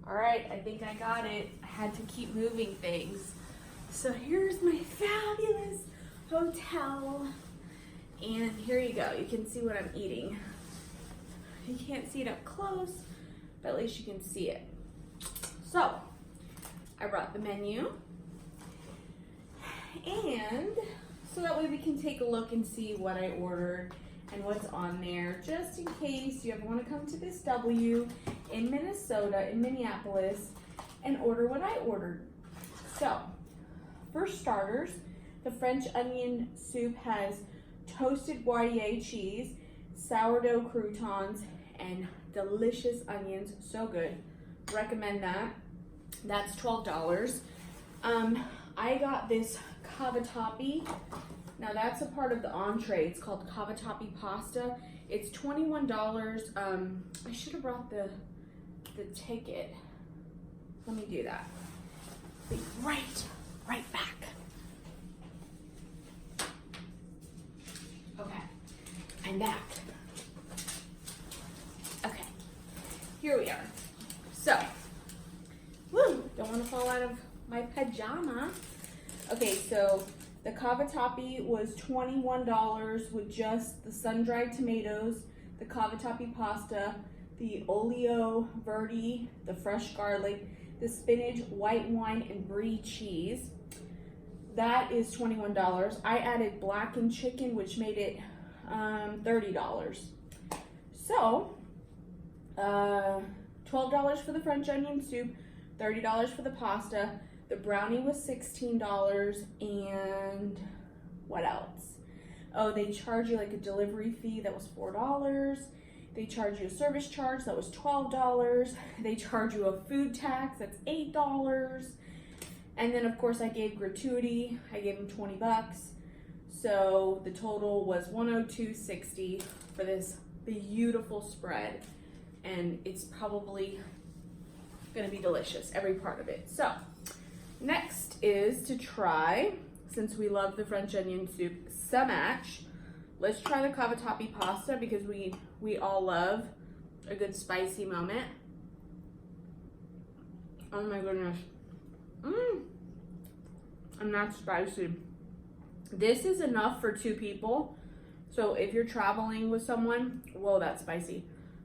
All right, I think I got it. I had to keep moving things. So here's my fabulous hotel. And here you go. You can see what I'm eating. You can't see it up close, but at least you can see it. So I brought the menu. And so that way we can take a look and see what I ordered and what's on there, just in case you ever want to come to this W in Minnesota, in Minneapolis, and order what I ordered. So, for starters, the French onion soup has toasted Gruyere cheese, sourdough croutons, and delicious onions. So good. Recommend that. That's $12. I got this cavatappi. Now that's a part of the entree. It's called cavatappi pasta. It's $21. I should have brought the ticket. Let me do that. Be right back. Okay, I'm back. Okay, here we are. So, woo, don't want to fall out of my pajama. Okay, so the cavatappi was $21 with just the sun-dried tomatoes, the cavatappi pasta, the olio verde, the fresh garlic, the spinach, white wine, and brie cheese. That is $21. I added blackened chicken, which made it $30. So, $12 for the French onion soup, $30 for the pasta. The brownie was $16, and what else? Oh, they charge you like a delivery fee that was $4. They charge you a service charge that was $12. They charge you a food tax that's $8. And then of course I gave gratuity. I gave them $20. So the total was $102.60 for this beautiful spread. And it's probably gonna be delicious, every part of it. So next is to try, since we love the French onion soup so much, let's try the cavatappi pasta because we all love a good spicy moment. Oh my goodness. And that's spicy. This is enough for 2 people. So if you're traveling with someone, whoa, that's spicy.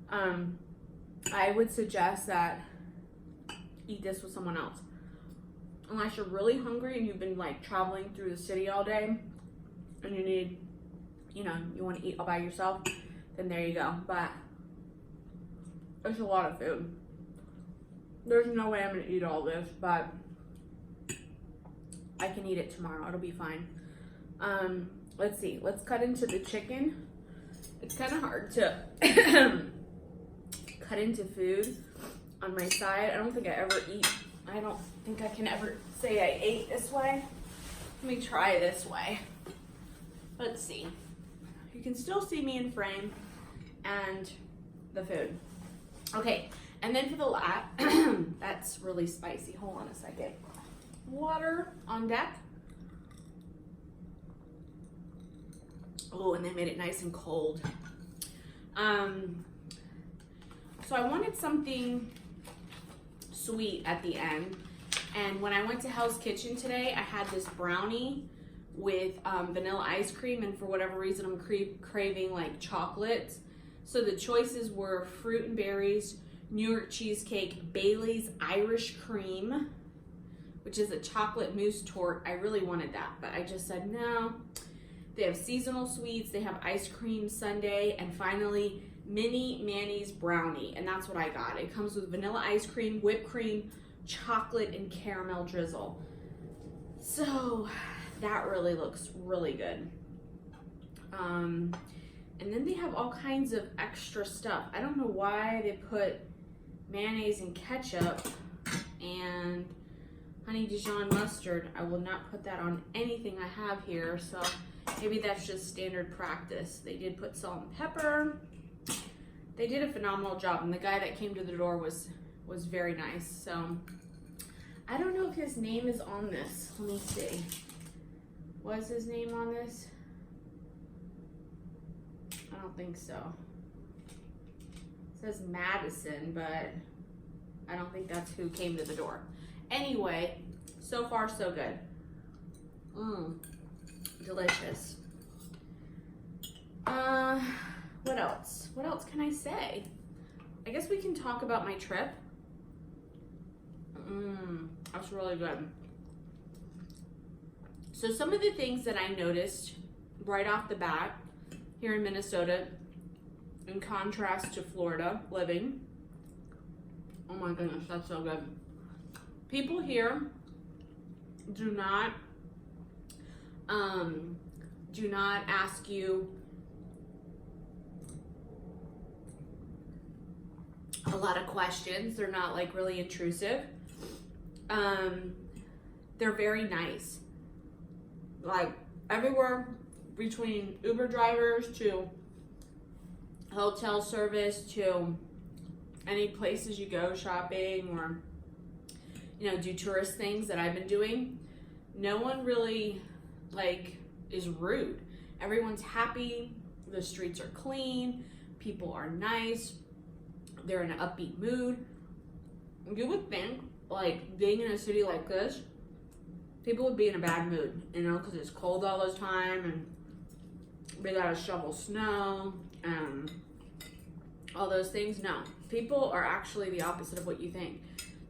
I would suggest that eat this with someone else. Unless you're really hungry and you've been like traveling through the city all day and you need, you want to eat all by yourself, then there you go. But it's a lot of food. There's no way I'm going to eat all this, but I can eat it tomorrow. It'll be fine. Let's see. Let's cut into the chicken. It's kind of hard to cut into food on my side. I don't think I don't think I can ever say I ate this way. Let me try this way. Let's see. You can still see me in frame and the food. Okay, and then for the lat, that's really spicy. Hold on a second. Water on deck. Oh, and they made it nice and cold. So I wanted something sweet at the end, and when I went to Hell's Kitchen today, I had this brownie with vanilla ice cream, and for whatever reason I'm craving like chocolate. So the choices were fruit and berries, New York cheesecake, Bailey's Irish cream, which is a chocolate mousse torte. I really wanted that, but I just said no. They have seasonal sweets, they have ice cream sundae, and finally mini Manny's brownie, and that's what I got. It comes with vanilla ice cream, whipped cream, chocolate, and caramel drizzle. So that really looks really good. And then they have all kinds of extra stuff. I don't know why they put mayonnaise and ketchup and honey Dijon mustard. I will not put that on anything I have here, so maybe that's just standard practice. They did put salt and pepper. They did a phenomenal job, and the guy that came to the door was very nice. So I don't know if his name is on this. Let me see. Was his name on this? I don't think so. It says Madison, but I don't think that's who came to the door. Anyway, so far so good. Delicious. What else? What else can I say? I guess we can talk about my trip. That's really good. So some of the things that I noticed right off the bat here in Minnesota, in contrast to Florida living. Oh my goodness, that's so good. People here do not ask you a lot of questions. They're not like really intrusive. They're very nice. Like everywhere between Uber drivers to hotel service to any places you go shopping or, you know, do tourist things that I've been doing, no one really like is rude. Everyone's happy. The streets are clean. People are nice. They're in an upbeat mood. You would think, like, being in a city like this, people would be in a bad mood, you know, because it's cold all the time and they gotta shovel snow and all those things. No, people are actually the opposite of what you think.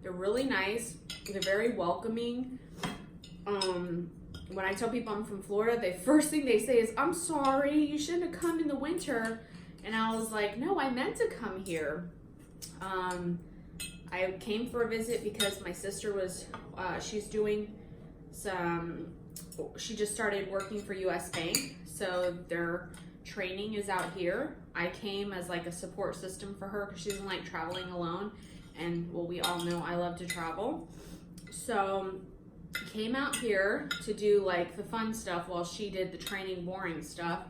They're really nice. They're very welcoming. When I tell people I'm from Florida, the first thing they say is, "I'm sorry, you shouldn't have come in the winter." And I was like, no, I meant to come here. I came for a visit because my sister was, she's doing she just started working for US Bank. So their training is out here. I came as like a support system for her because she doesn't like traveling alone. And well, we all know I love to travel. So came out here to do like the fun stuff while she did the training, boring stuff.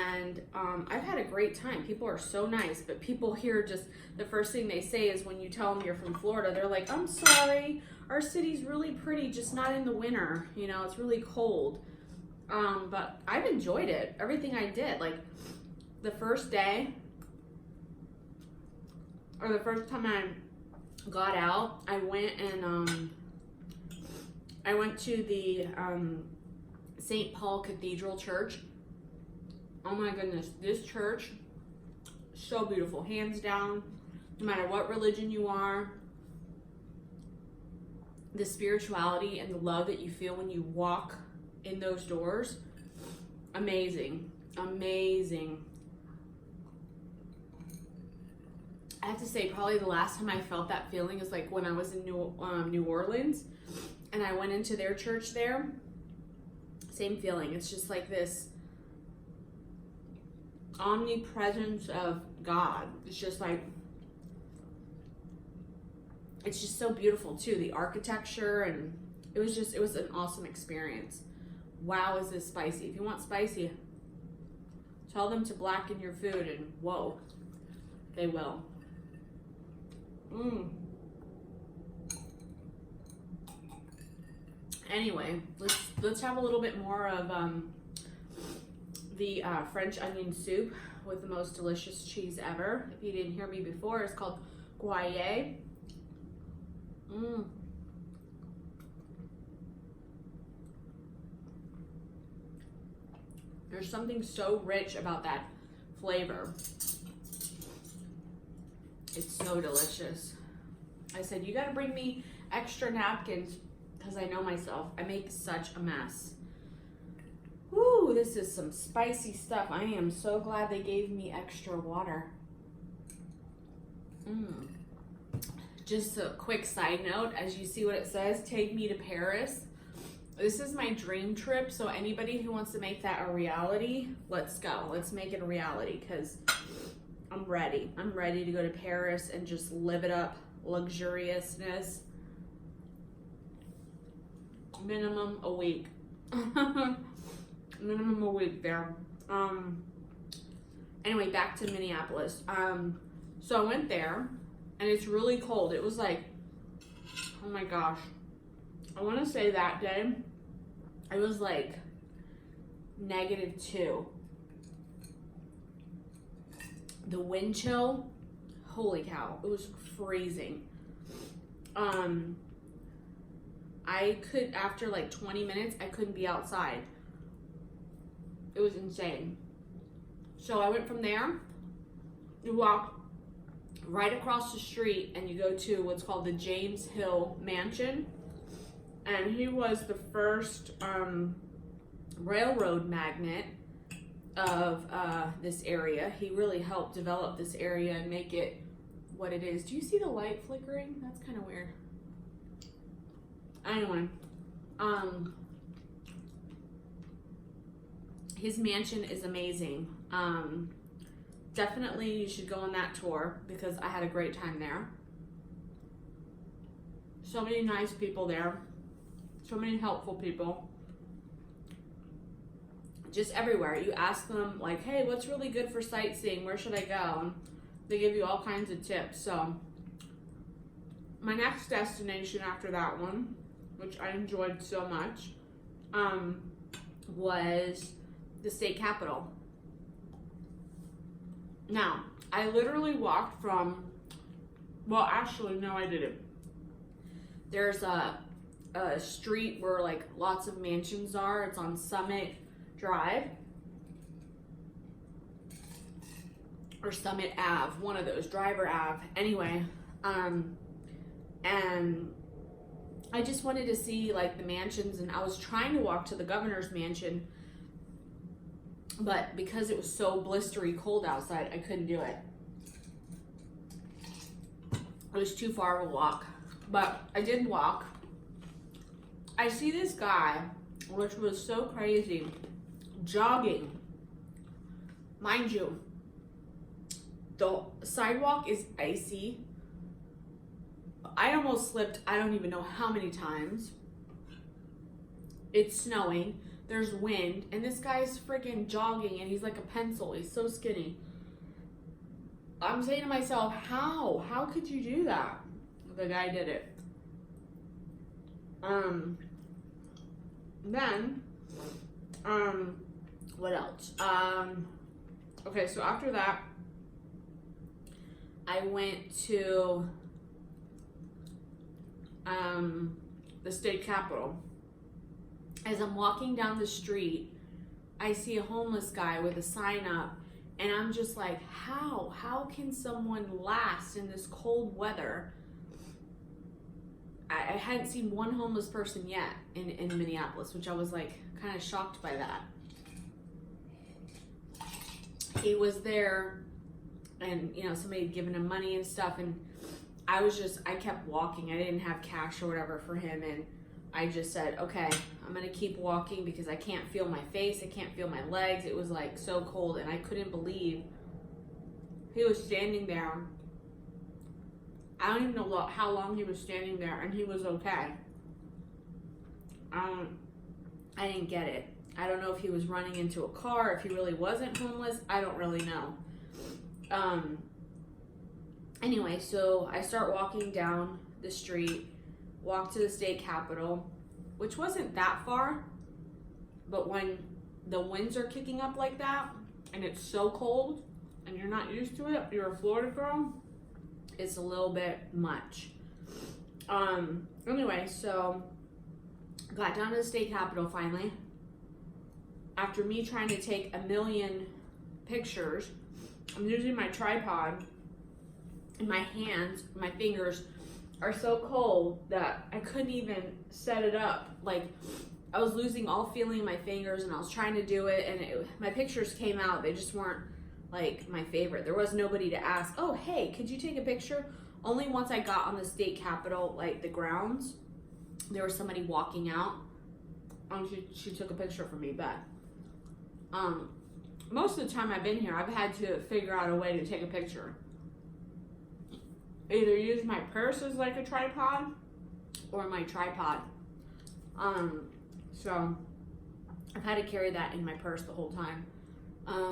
And I've had a great time. People are so nice, but people here just, the first thing they say is when you tell them you're from Florida, they're like, "I'm sorry, our city's really pretty, just not in the winter. You know, it's really cold." But I've enjoyed it, everything I did. Like the first day, or the first time I got out, I went and I went to the St. Paul Cathedral Church. Oh my goodness, this church, so beautiful, hands down, no matter what religion you are. The spirituality and the love that you feel when you walk in those doors, amazing, amazing. I have to say, probably the last time I felt that feeling is like when I was in New Orleans and I went into their church there. Same feeling. It's just like this omnipresence of God. It's just like, it's just so beautiful too. The architecture, and it was an awesome experience. Wow, is this spicy? If you want spicy, tell them to blacken your food and whoa, they will. Anyway, let's have a little bit more of the French onion soup with the most delicious cheese ever. If you didn't hear me before, it's called Gruyere. There's something so rich about that flavor. It's so delicious. I said, you gotta bring me extra napkins because I know myself. I make such a mess. Woo, this is some spicy stuff. I am so glad they gave me extra water. Just a quick side note, as you see what it says, take me to Paris. This is my dream trip, so anybody who wants to make that a reality, let's go. Let's make it a reality because I'm ready. I'm ready to go to Paris and just live it up. Luxuriousness. Minimum a week. Minimum a week there. Anyway, back to Minneapolis. So I went there and it's really cold. It was like, oh my gosh. I want to say that day, it was like -2. The wind chill, holy cow, it was freezing. I could, after like 20 minutes, I couldn't be outside. It was insane. So I went from there, you walk right across the street and you go to what's called the James Hill Mansion. And he was the first railroad magnate of this area. He really helped develop this area and make it what it is. Do you see the light flickering? That's kind of weird. Anyway, his mansion is amazing. Definitely you should go on that tour because I had a great time there. So many nice people there. So many helpful people. Just everywhere. You ask them like, hey, what's really good for sightseeing? Where should I go? And they give you all kinds of tips. So my next destination after that one, which I enjoyed so much, was the state capitol. Now, I literally walked from, well, actually, no, I didn't. There's a street where like lots of mansions are. It's on Summit Drive or Summit Ave, one of those, Driver Ave. Anyway, and I just wanted to see like the mansions, and I was trying to walk to the governor's mansion, but because it was so blistery cold outside, I couldn't do it. It was too far of a walk, but I did walk. I see this guy, which was so crazy, jogging. Mind you, the sidewalk is icy. I almost slipped, I don't even know how many times. It's snowing, there's wind, and this guy's freaking jogging, and he's like a pencil. He's so skinny. I'm saying to myself, how? How could you do that? The guy did it. Then, what else? Okay, so after that, I went to the state capitol. As I'm walking down the street, I see a homeless guy with a sign up, and I'm just like, how can someone last in this cold weather? I hadn't seen one homeless person yet in Minneapolis, which I was like kind of shocked by that. He was there, and you know, somebody had given him money and stuff, and I kept walking. I didn't have cash or whatever for him, and I just said, okay, I'm gonna keep walking because I can't feel my face, I can't feel my legs. It was like so cold, and I couldn't believe he was standing there. I don't even know how long he was standing there, and he was okay. I didn't get it. I don't know if he was running into a car, if he really wasn't homeless. I don't really know. Anyway, so I start walking down the street, walk to the state capitol, which wasn't that far, but when the winds are kicking up like that, and it's so cold, and you're not used to it, you're a Florida girl, it's a little bit much. Anyway, so got down to the state capitol finally. After me trying to take a million pictures, I'm using my tripod, and my hands, my fingers are so cold that I couldn't even set it up. Like, I was losing all feeling in my fingers, and I was trying to do it, and my pictures came out. They just weren't like my favorite. There was nobody to ask, oh, hey, could you take a picture? Only once I got on the state capitol, like the grounds, there was somebody walking out, and she took a picture for me, but most of the time I've been here, I've had to figure out a way to take a picture. Either use my purse as like a tripod or my tripod. So I've had to carry that in my purse the whole time.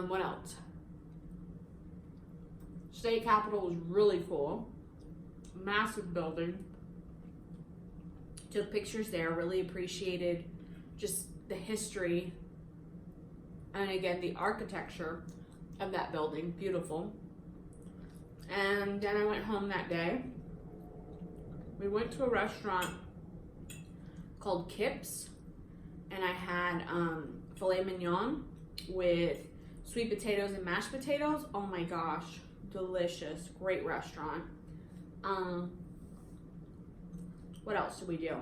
What else? State Capitol was really cool. Massive building. Took pictures there, really appreciated just the history and again the architecture of that building. Beautiful. And then I went home that day. We went to a restaurant called Kip's, and I had filet mignon with sweet potatoes and mashed potatoes. Oh my gosh, delicious. Great restaurant. What else did we do?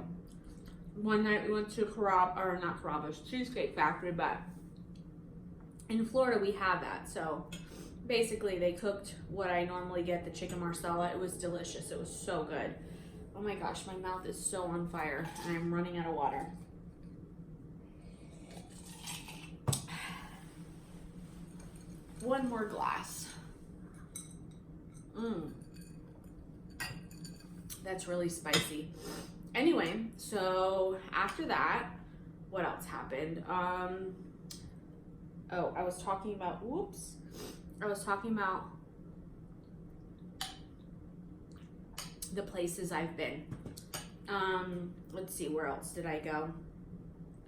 One night we went to Carrabba's Cheesecake Factory, but in Florida we have that. So basically they cooked what I normally get, the chicken marsala. It was delicious. It was so good. Oh my gosh, my mouth is so on fire and I'm running out of water. One more glass. That's really spicy. Anyway, so after that, what else happened? Oh, I was talking about the places I've been. Let's see, where else did I go?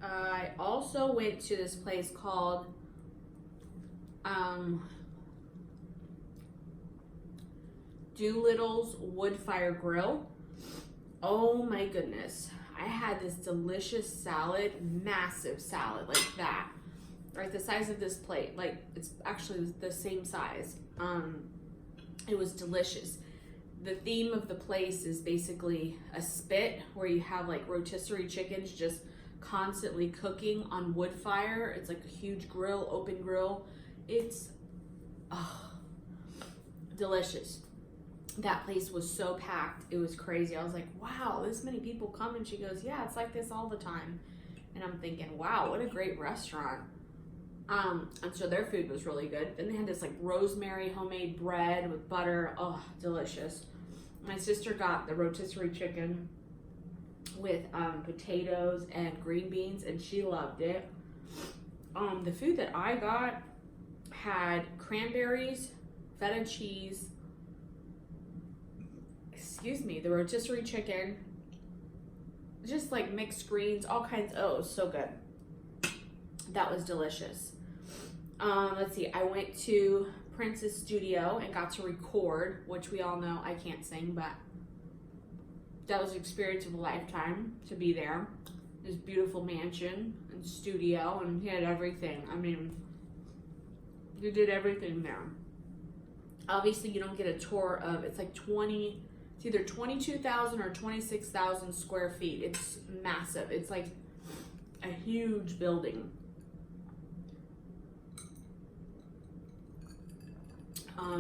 I also went to this place called Doolittle's Wood Fire Grill. Oh my goodness. I had this delicious salad, massive salad like that. Right, the size of this plate. Like, it's actually the same size. It was delicious. The theme of the place is basically a spit where you have like rotisserie chickens just constantly cooking on wood fire. It's like a huge grill, open grill. It's delicious. That place was so packed. It was crazy. I was like, wow, this many people come. And she goes, yeah, it's like this all the time. And I'm thinking, wow, what a great restaurant. And so their food was really good. Then they had this like rosemary homemade bread with butter. Oh, delicious. My sister got the rotisserie chicken with potatoes and green beans, and she loved it. The food that I got had cranberries, feta cheese, the rotisserie chicken, just like mixed greens, all kinds. Oh, it was so good. That was delicious. Let's see, I went to Prince's studio and got to record, which we all know I can't sing, but that was an experience of a lifetime to be there. This beautiful mansion and studio, and he had everything. I mean, you did everything there. Obviously, you don't get a tour of, it's like it's either 22,000 or 26,000 square feet. It's massive. It's like a huge building.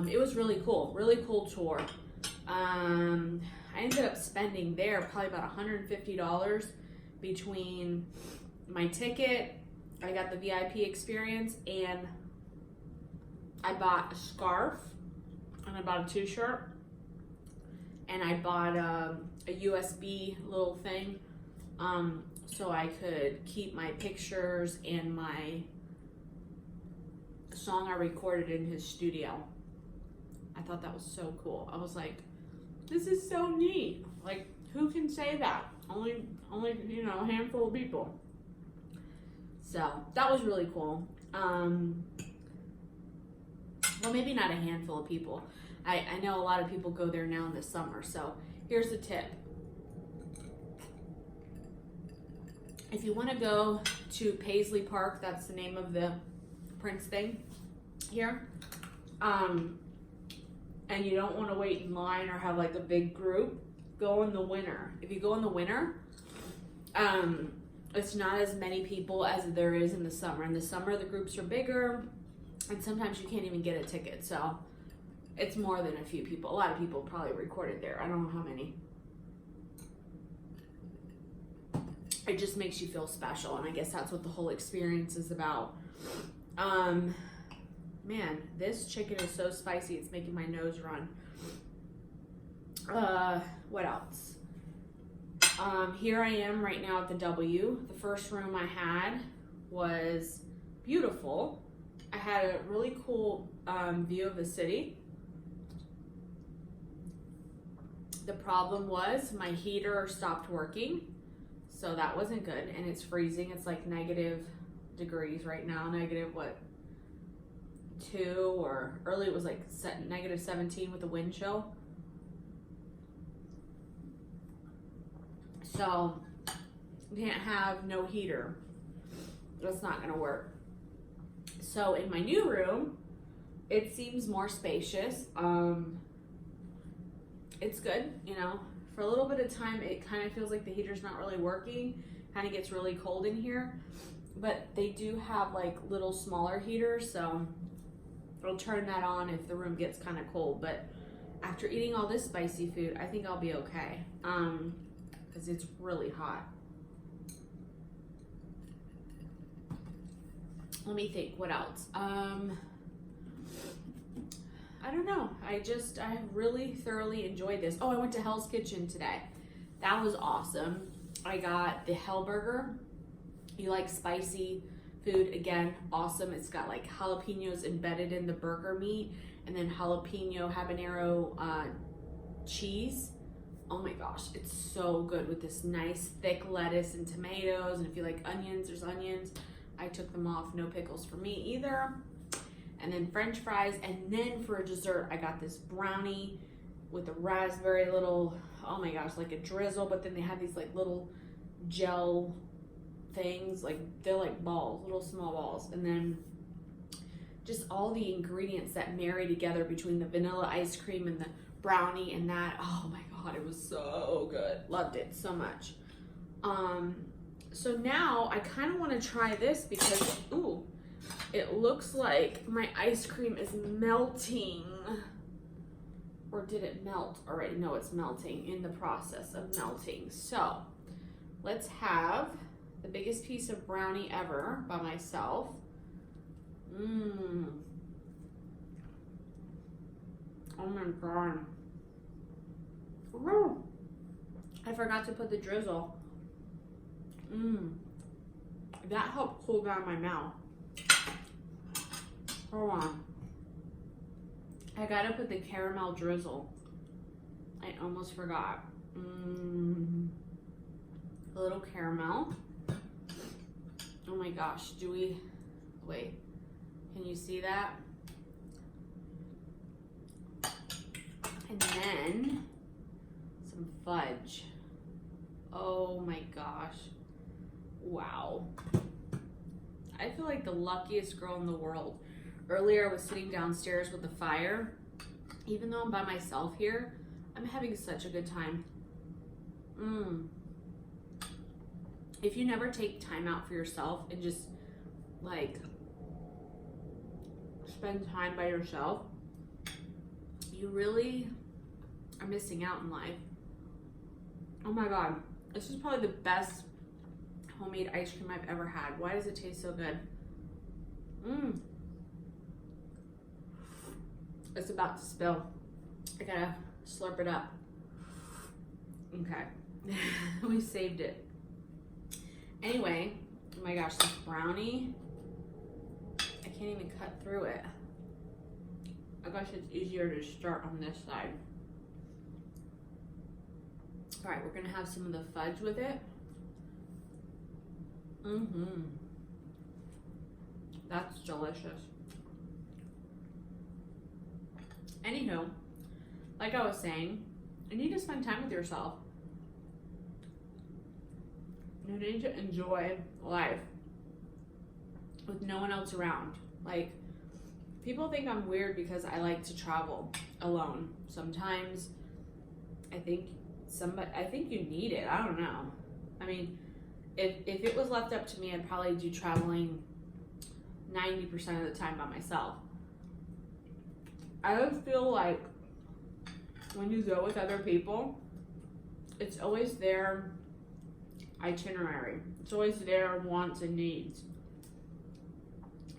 It was really cool tour. I ended up spending there probably about $150 between my ticket, I got the VIP experience, and I bought a scarf, and I bought a t-shirt, and I bought a USB little thing so I could keep my pictures and my song I recorded in his studio. I thought that was so cool. I was like, this is so neat. Like, who can say that? Only a handful of people. So that was really cool. Well, maybe not a handful of people. I know a lot of people go there now in the summer. So here's the tip. If you want to go to Paisley Park, that's the name of the Prince thing here, and you don't want to wait in line or have like a big group, go in the winter. If you go in the winter, it's not as many people as there is in the summer. In the summer, the groups are bigger, and sometimes you can't even get a ticket. So it's more than a few people. A lot of people probably recorded there. I don't know how many. It just makes you feel special, and I guess that's what the whole experience is about. Man, this chicken is so spicy, it's making my nose run. What else? Here I am right now at the W. The first room I had was beautiful. I had a really cool view of the city. The problem was my heater stopped working, so that wasn't good, and it's freezing. It's like negative degrees right now, negative what? 2, or early it was like negative 17 with the wind chill. So we can't have no heater. That's not gonna work. So in my new room, it seems more spacious. It's good, you know. For a little bit of time, it kind of feels like the heater's not really working. Kind of gets really cold in here. But they do have like little smaller heaters, so I'll turn that on if the room gets kind of cold. But after eating all this spicy food, I think I'll be okay. Because it's really hot. Let me think, what else? I don't know. I really thoroughly enjoyed this. Oh, I went to Hell's Kitchen today. That was awesome. I got the Hell Burger. You like spicy food, again, awesome. It's got like jalapenos embedded in the burger meat and then jalapeno habanero cheese. Oh my gosh, it's so good with this nice thick lettuce and tomatoes. And if you like onions, there's onions. I took them off, no pickles for me either. And then French fries. And then for a dessert, I got this brownie with a raspberry little, oh my gosh, like a drizzle. But then they have these like little gel things, like they're like balls, little small balls. And then just all the ingredients that marry together between the vanilla ice cream and the brownie and that. Oh my God, it was so good. Loved it so much. So now I kind of want to try this because, ooh, it looks like my ice cream is melting. Or did it melt already? No, it's melting, in the process of melting. So let's have the biggest piece of brownie ever by myself. Oh my God. Ooh. I forgot to put the drizzle. That helped cool down my mouth. Hold on. I gotta put the caramel drizzle. I almost forgot. A little caramel. Oh my gosh, wait, can you see that? And then some fudge. Oh my gosh. Wow. I feel like the luckiest girl in the world. Earlier I was sitting downstairs with the fire. Even though I'm by myself here, I'm having such a good time. If you never take time out for yourself and just like spend time by yourself, you really are missing out in life. Oh my God, this is probably the best homemade ice cream I've ever had. Why does it taste so good? It's about to spill. I gotta slurp it up. Okay, we saved it. Anyway, oh my gosh, this brownie, I can't even cut through it. I guess it's easier to start on this side. All right, we're gonna have some of the fudge with it. That's delicious. Anywho, like I was saying, you need to spend time with yourself. You need to enjoy life with no one else around. Like, people think I'm weird because I like to travel alone. Sometimes I think you need it. I don't know. I mean, if it was left up to me, I'd probably do traveling 90% of the time by myself. I always feel like when you go with other people, it's always their itinerary. It's always their wants and needs.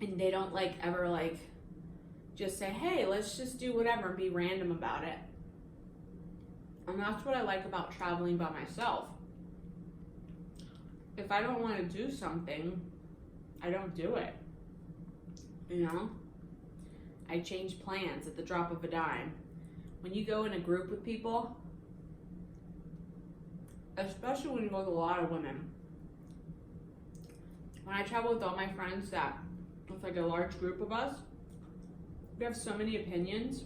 And they don't like ever like just say, hey, let's just do whatever and be random about it. And that's what I like about traveling by myself. If I don't want to do something, I don't do it. You know? I change plans at the drop of a dime. When you go in a group with people, especially when you go with a lot of women. When I travel with all my friends with like a large group of us, we have so many opinions.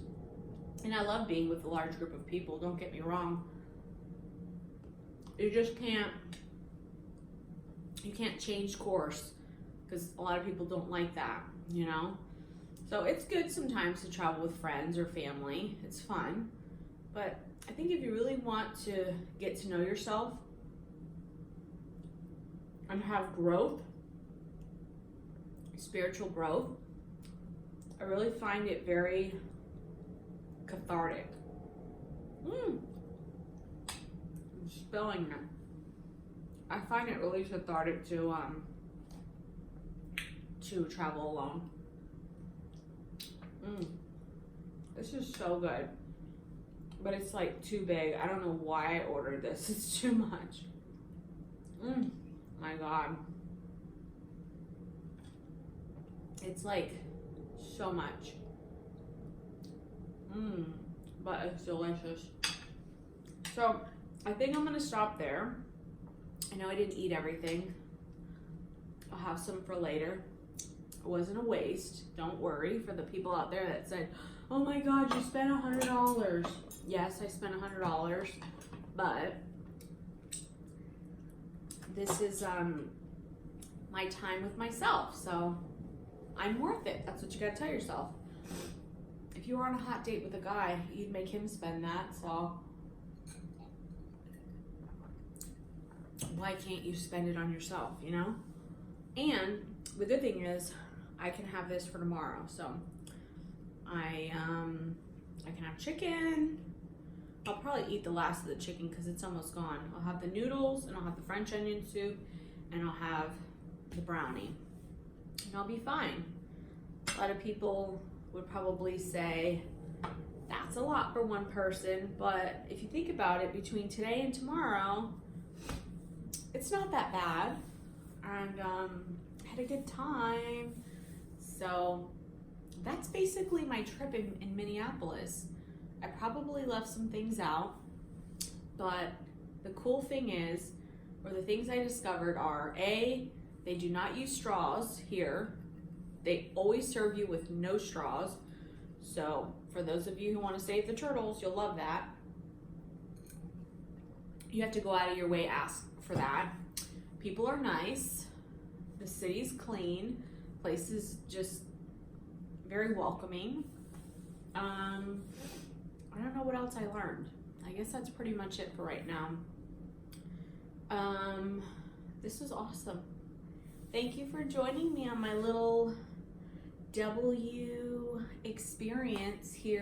And I love being with a large group of people, don't get me wrong. you just can't, you can't change course because a lot of people don't like that, you know? So it's good sometimes to travel with friends or family. It's fun. But I think if you really want to get to know yourself and have growth, spiritual growth, I really find it very cathartic. I'm spilling them. I find it really cathartic to travel alone. This is so good, but it's like too big. I don't know why I ordered this. It's too much. My God, it's like so much. But it's delicious. So I think I'm gonna stop there. I know I didn't eat everything. I'll have some for later. It wasn't a waste. Don't worry for the people out there that said, oh my God, you spent $100. Yes, I spent $100, but this is my time with myself, so I'm worth it. That's what you gotta tell yourself. If you were on a hot date with a guy, you'd make him spend that, so why can't you spend it on yourself, you know? And the good thing is I can have this for tomorrow, so I can have chicken. I'll probably eat the last of the chicken because it's almost gone. I'll have the noodles, and I'll have the French onion soup, and I'll have the brownie, and I'll be fine. A lot of people would probably say that's a lot for one person, but if you think about it, between today and tomorrow, it's not that bad, and I had a good time. So that's basically my trip in Minneapolis. I probably left some things out, but the cool thing is, or the things I discovered are, A, they do not use straws here. They always serve you with no straws. So for those of you who want to save the turtles, you'll love that. You have to go out of your way, ask for that. People are nice. The city's clean. Place is just very welcoming. I don't know what else I learned. I guess that's pretty much it for right now. This was awesome. Thank you for joining me on my little W experience here.